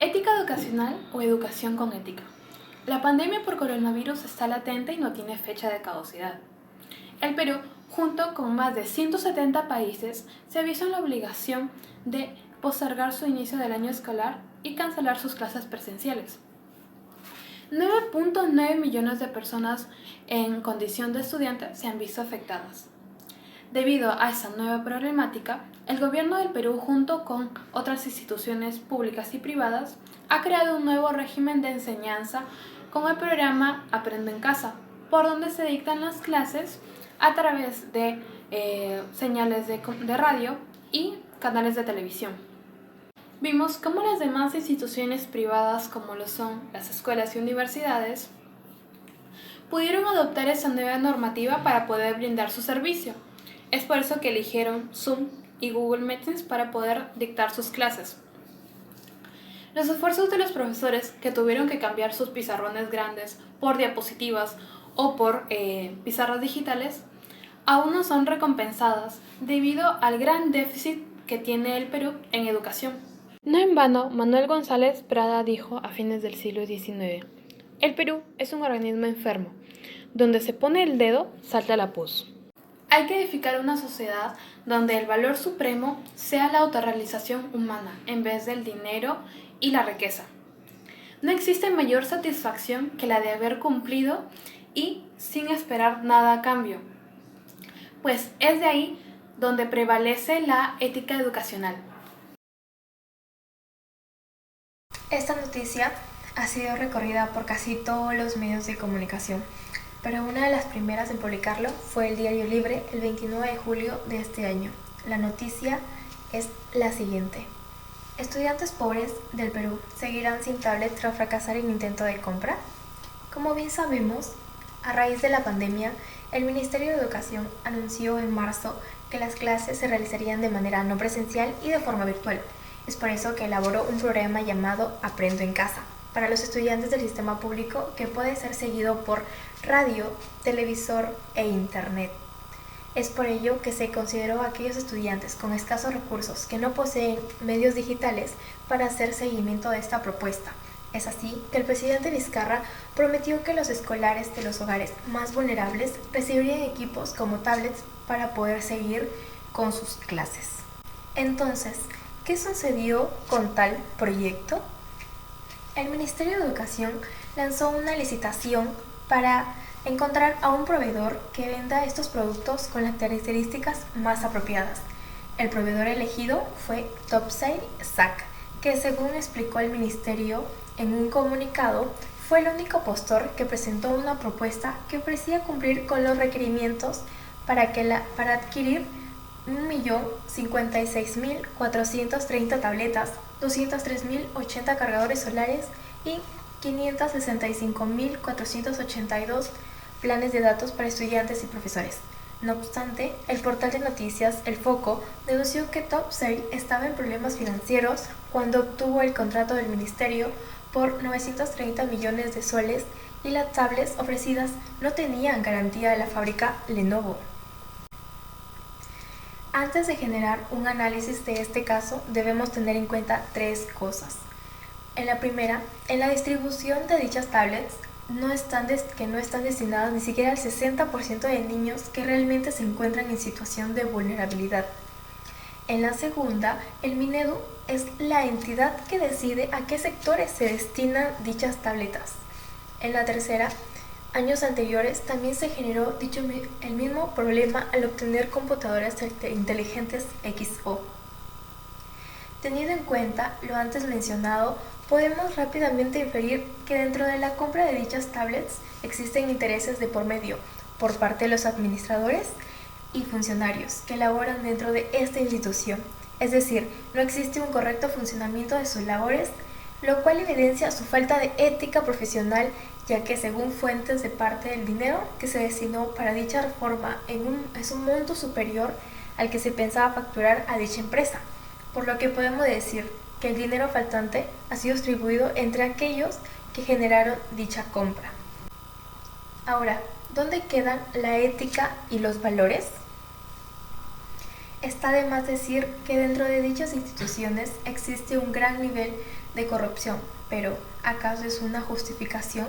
Ética educacional o educación con ética. La pandemia por coronavirus está latente y no tiene fecha de caducidad. El Perú, junto con más de 170 países, se ha visto en la obligación de postergar su inicio del año escolar y cancelar sus clases presenciales. 9.9 millones de personas en condición de estudiante se han visto afectadas. Debido a esa nueva problemática, el gobierno del Perú, junto con otras instituciones públicas y privadas, ha creado un nuevo régimen de enseñanza con el programa Aprendo en Casa, por donde se dictan las clases a través de señales de radio y canales de televisión. Vimos cómo las demás instituciones privadas, como lo son las escuelas y universidades, pudieron adoptar esa nueva normativa para poder brindar su servicio. Es por eso que eligieron Zoom y Google Meetings para poder dictar sus clases. Los esfuerzos de los profesores que tuvieron que cambiar sus pizarrones grandes por diapositivas o por pizarras digitales aún no son recompensadas debido al gran déficit que tiene el Perú en educación. No en vano, Manuel González Prada dijo a fines del siglo XIX: el Perú es un organismo enfermo, donde se pone el dedo, salta la pus. Hay que edificar una sociedad donde el valor supremo sea la autorrealización humana en vez del dinero y la riqueza. No existe mayor satisfacción que la de haber cumplido y sin esperar nada a cambio, pues es de ahí donde prevalece la ética educacional. Esta noticia ha sido recorrida por casi todos los medios de comunicación, pero una de las primeras en publicarlo fue el Diario Libre el 29 de julio de este año. La noticia es la siguiente: estudiantes pobres del Perú seguirán sin tablet tras fracasar en intento de compra. Como bien sabemos, a raíz de la pandemia, el Ministerio de Educación anunció en marzo que las clases se realizarían de manera no presencial y de forma virtual. Es por eso que elaboró un programa llamado Aprendo en Casa para los estudiantes del sistema público, que puede ser seguido por radio, televisor e internet. Es por ello que se consideró a aquellos estudiantes con escasos recursos que no poseen medios digitales para hacer seguimiento de esta propuesta. Es así que el presidente Vizcarra prometió que los escolares de los hogares más vulnerables recibirían equipos como tablets para poder seguir con sus clases. Entonces, ¿qué sucedió con tal proyecto? El Ministerio de Educación lanzó una licitación para encontrar a un proveedor que venda estos productos con las características más apropiadas. El proveedor elegido fue Topsail SAC, que, según explicó el Ministerio en un comunicado, fue el único postor que presentó una propuesta que ofrecía cumplir con los requerimientos para adquirir 1.056.430 tabletas, 203.080 cargadores solares y 565.482 planes de datos para estudiantes y profesores. No obstante, el portal de noticias El Foco denunció que Topsail estaba en problemas financieros cuando obtuvo el contrato del ministerio por 930 millones de soles y las tablets ofrecidas no tenían garantía de la fábrica Lenovo. Antes de generar un análisis de este caso, debemos tener en cuenta tres cosas. En la primera, en la distribución de dichas tablets que no están destinadas ni siquiera al 60% de niños que realmente se encuentran en situación de vulnerabilidad. En la segunda, el Minedu es la entidad que decide a qué sectores se destinan dichas tabletas. En la tercera, años anteriores también se generó el mismo problema al obtener computadoras inteligentes XO. Teniendo en cuenta lo antes mencionado, podemos rápidamente inferir que dentro de la compra de dichas tablets existen intereses de por medio por parte de los administradores y funcionarios que laboran dentro de esta institución. Es decir, no existe un correcto funcionamiento de sus labores, lo cual evidencia su falta de ética profesional, ya que, según fuentes de parte, del dinero que se destinó para dicha reforma es un monto superior al que se pensaba facturar a dicha empresa, por lo que podemos decir que el dinero faltante ha sido distribuido entre aquellos que generaron dicha compra. Ahora, ¿dónde quedan la ética y los valores? Está de más decir que dentro de dichas instituciones existe un gran nivel de corrupción, pero ¿acaso es una justificación?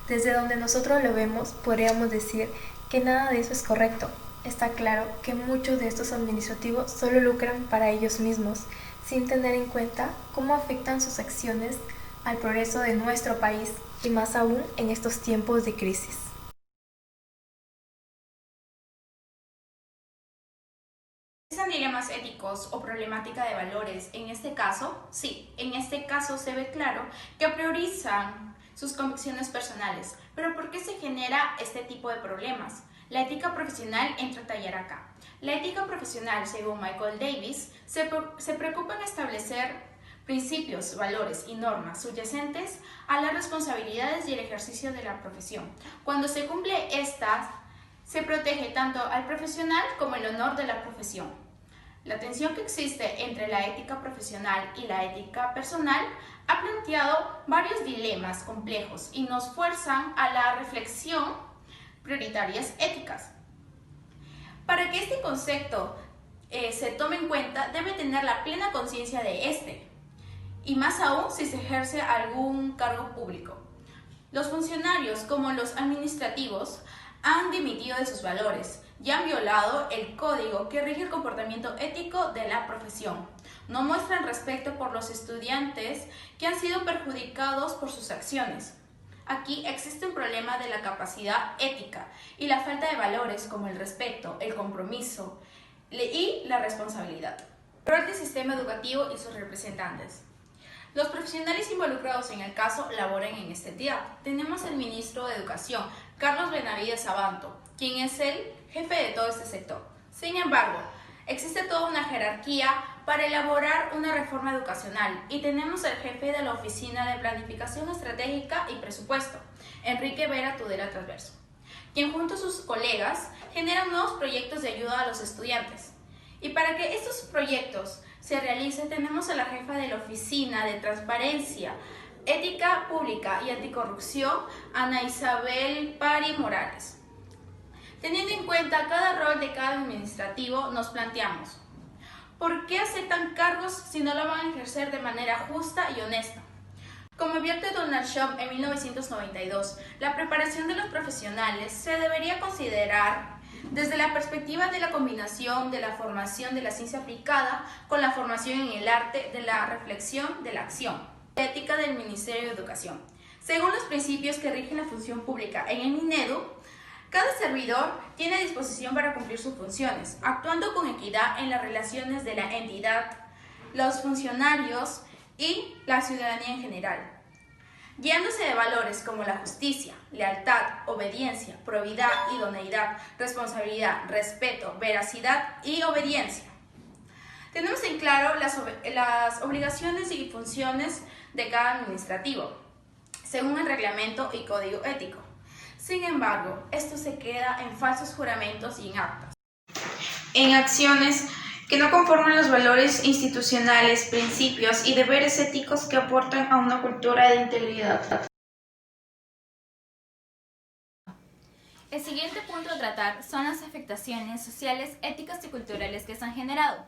Desde donde nosotros lo vemos, podríamos decir que nada de eso es correcto. Está claro que muchos de estos administrativos solo lucran para ellos mismos, sin tener en cuenta cómo afectan sus acciones al progreso de nuestro país y más aún en estos tiempos de crisis. ¿Existen dilemas éticos o problemática de valores en este caso? Sí, en este caso se ve claro que priorizan sus convicciones personales. Pero ¿por qué se genera este tipo de problemas? La ética profesional entra a tallar acá. La ética profesional, según Michael Davis, se preocupa en establecer principios, valores y normas subyacentes a las responsabilidades y el ejercicio de la profesión. Cuando se cumple estas, se protege tanto al profesional como el honor de la profesión. La tensión que existe entre la ética profesional y la ética personal ha planteado varios dilemas complejos y nos fuerzan a la reflexión prioritarias éticas. Para que este concepto se tome en cuenta, debe tener la plena conciencia de este, y más aún si se ejerce algún cargo público. Los funcionarios, como los administrativos, han dimitido de sus valores y han violado el código que rige el comportamiento ético de la profesión. No muestran respeto por los estudiantes que han sido perjudicados por sus acciones. Aquí existe un problema de la capacidad ética y la falta de valores como el respeto, el compromiso y la responsabilidad. El rol del sistema educativo y sus representantes. Los profesionales involucrados en el caso laboran en este entidad. Tenemos al ministro de Educación, Carlos Benavides Abanto, quien es el jefe de todo este sector. Sin embargo, existe toda una jerarquía para elaborar una reforma educacional y tenemos al jefe de la Oficina de Planificación Estratégica y Presupuesto, Enrique Vera Tudela Transverso, quien junto a sus colegas generan nuevos proyectos de ayuda a los estudiantes. Y para que estos proyectos se realicen, tenemos a la jefa de la Oficina de Transparencia, Ética Pública y Anticorrupción, Ana Isabel Pari Morales. Teniendo en cuenta cada rol de cada administrativo, nos planteamos, ¿por qué aceptan cargos si no lo van a ejercer de manera justa y honesta? Como advierte Donald Trump en 1992, la preparación de los profesionales se debería considerar desde la perspectiva de la combinación de la formación de la ciencia aplicada con la formación en el arte de la reflexión de la acción. La ética del Ministerio de Educación. Según los principios que rigen la función pública en el Minedu, cada servidor tiene disposición para cumplir sus funciones, actuando con equidad en las relaciones de la entidad, los funcionarios y la ciudadanía en general, guiándose de valores como la justicia, lealtad, obediencia, probidad, idoneidad, responsabilidad, respeto, veracidad y obediencia. Tenemos en claro las obligaciones y funciones de cada administrativo, según el reglamento y código ético. Sin embargo, esto se queda en falsos juramentos y en actas, en acciones que no conforman los valores institucionales, principios y deberes éticos que aportan a una cultura de integridad. El siguiente punto a tratar son las afectaciones sociales, éticas y culturales que se han generado.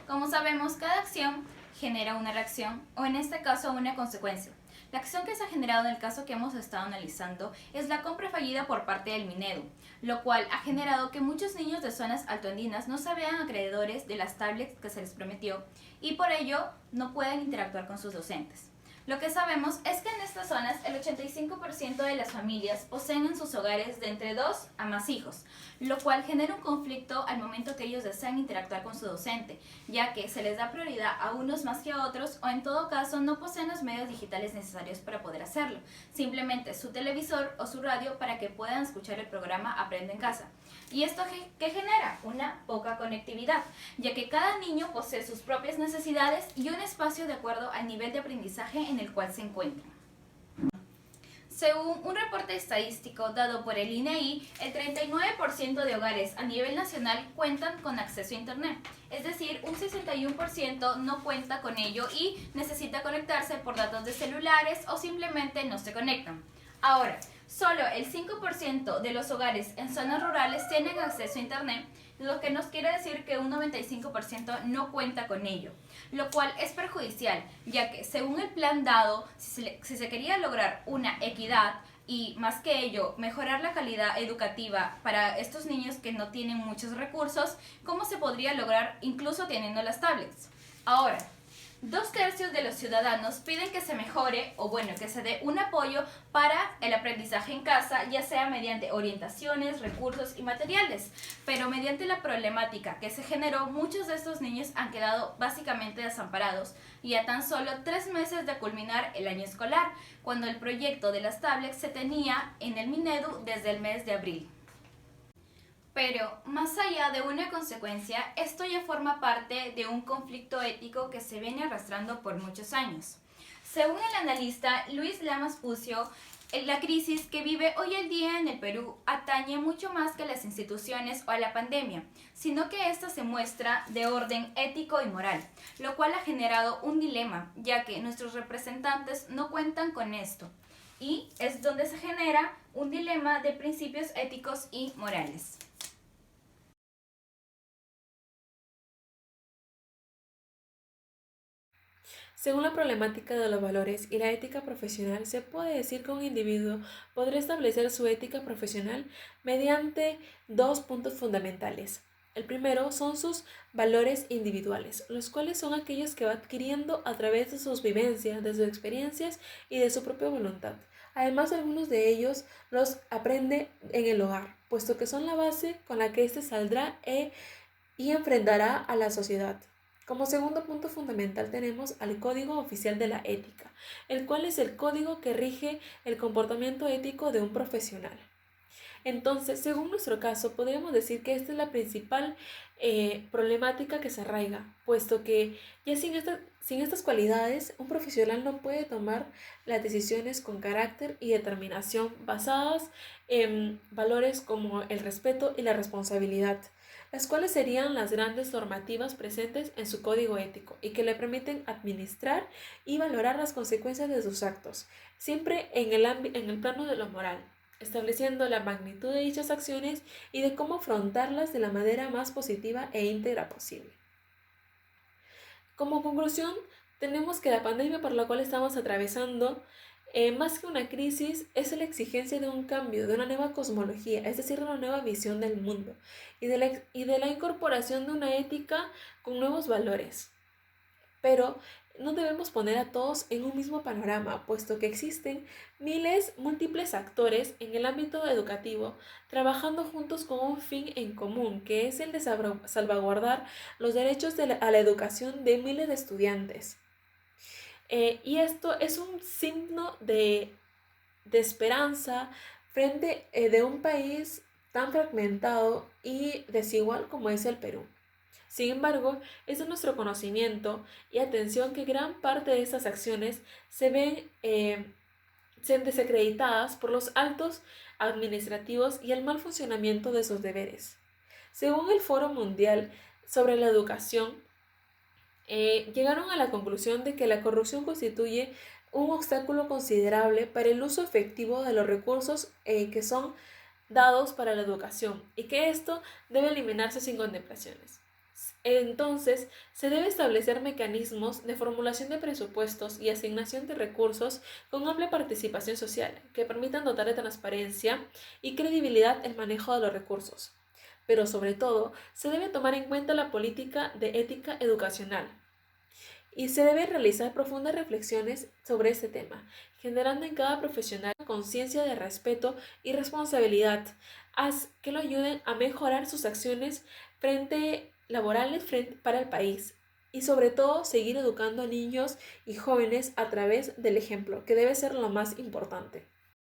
Como sabemos, cada acción genera una reacción o en este caso una consecuencia. La acción que se ha generado en el caso que hemos estado analizando es la compra fallida por parte del Minedu, lo cual ha generado que muchos niños de zonas altoandinas no se vean acreedores de las tablets que se les prometió y por ello no pueden interactuar con sus docentes. Lo que sabemos es que en estas zonas el 85% de las familias poseen en sus hogares de entre 2 a más hijos, lo cual genera un conflicto al momento que ellos desean interactuar con su docente, ya que se les da prioridad a unos más que a otros o en todo caso no poseen los medios digitales necesarios para poder hacerlo, simplemente su televisor o su radio para que puedan escuchar el programa Aprende en Casa. ¿Y esto qué genera? Una poca conectividad, ya que cada niño posee sus propias necesidades y un espacio de acuerdo al nivel de aprendizaje en el cual se encuentran. Según un reporte estadístico dado por el INEI, el 39% de hogares a nivel nacional cuentan con acceso a Internet, es decir, un 61% no cuenta con ello y necesita conectarse por datos de celulares o simplemente no se conectan. Ahora, Solo el 5% de los hogares en zonas rurales tienen acceso a Internet, lo que nos quiere decir que un 95% no cuenta con ello, lo cual es perjudicial, ya que según el plan dado, si se quería lograr una equidad y más que ello, mejorar la calidad educativa para estos niños que no tienen muchos recursos, ¿cómo se podría lograr incluso teniendo las tablets? Ahora, 2/3 de los ciudadanos piden que se mejore o bueno, que se dé un apoyo para el aprendizaje en casa, ya sea mediante orientaciones, recursos y materiales. Pero mediante la problemática que se generó, muchos de estos niños han quedado básicamente desamparados y a tan solo 3 meses de culminar el año escolar, cuando el proyecto de las tablets se tenía en el Minedu desde el mes de abril. Pero, más allá de una consecuencia, esto ya forma parte de un conflicto ético que se viene arrastrando por muchos años. Según el analista Luis Lamas Pucio, la crisis que vive hoy en día en el Perú atañe mucho más que a las instituciones o a la pandemia, sino que esta se muestra de orden ético y moral, lo cual ha generado un dilema, ya que nuestros representantes no cuentan con esto, y es donde se genera un dilema de principios éticos y morales. Según la problemática de los valores y la ética profesional, se puede decir que un individuo podrá establecer su ética profesional mediante 2 puntos fundamentales. El primero son sus valores individuales, los cuales son aquellos que va adquiriendo a través de sus vivencias, de sus experiencias y de su propia voluntad. Además, algunos de ellos los aprende en el hogar, puesto que son la base con la que éste saldrá y enfrentará a la sociedad. Como segundo punto fundamental tenemos al Código Oficial de la Ética, el cual es el código que rige el comportamiento ético de un profesional. Entonces, según nuestro caso, podríamos decir que esta es la principal problemática que se arraiga, puesto que ya sin estas cualidades, un profesional no puede tomar las decisiones con carácter y determinación basadas en valores como el respeto y la responsabilidad, las cuales serían las grandes normativas presentes en su código ético y que le permiten administrar y valorar las consecuencias de sus actos, siempre en el plano de lo moral, estableciendo la magnitud de dichas acciones y de cómo afrontarlas de la manera más positiva e íntegra posible. Como conclusión, tenemos que la pandemia por la cual estamos atravesando, más que una crisis, es la exigencia de un cambio, de una nueva cosmología, es decir, de una nueva visión del mundo y de la incorporación de una ética con nuevos valores. Pero no debemos poner a todos en un mismo panorama, puesto que existen múltiples actores en el ámbito educativo trabajando juntos con un fin en común, que es el de salvaguardar los derechos a la educación de miles de estudiantes. Y esto es un signo de esperanza frente de un país tan fragmentado y desigual como es el Perú. Sin embargo, es de nuestro conocimiento y atención que gran parte de estas acciones se ven desacreditadas por los altos administrativos y el mal funcionamiento de sus deberes. Según el Foro Mundial sobre la Educación, llegaron a la conclusión de que la corrupción constituye un obstáculo considerable para el uso efectivo de los recursos que son dados para la educación y que esto debe eliminarse sin contemplaciones. Entonces, se debe establecer mecanismos de formulación de presupuestos y asignación de recursos con amplia participación social que permitan dotar de transparencia y credibilidad el manejo de los recursos. Pero sobre todo, se debe tomar en cuenta la política de ética educacional y se debe realizar profundas reflexiones sobre este tema, generando en cada profesional conciencia de respeto y responsabilidad, que lo ayuden a mejorar sus acciones laborales para el país y sobre todo seguir educando a niños y jóvenes a través del ejemplo, que debe ser lo más importante.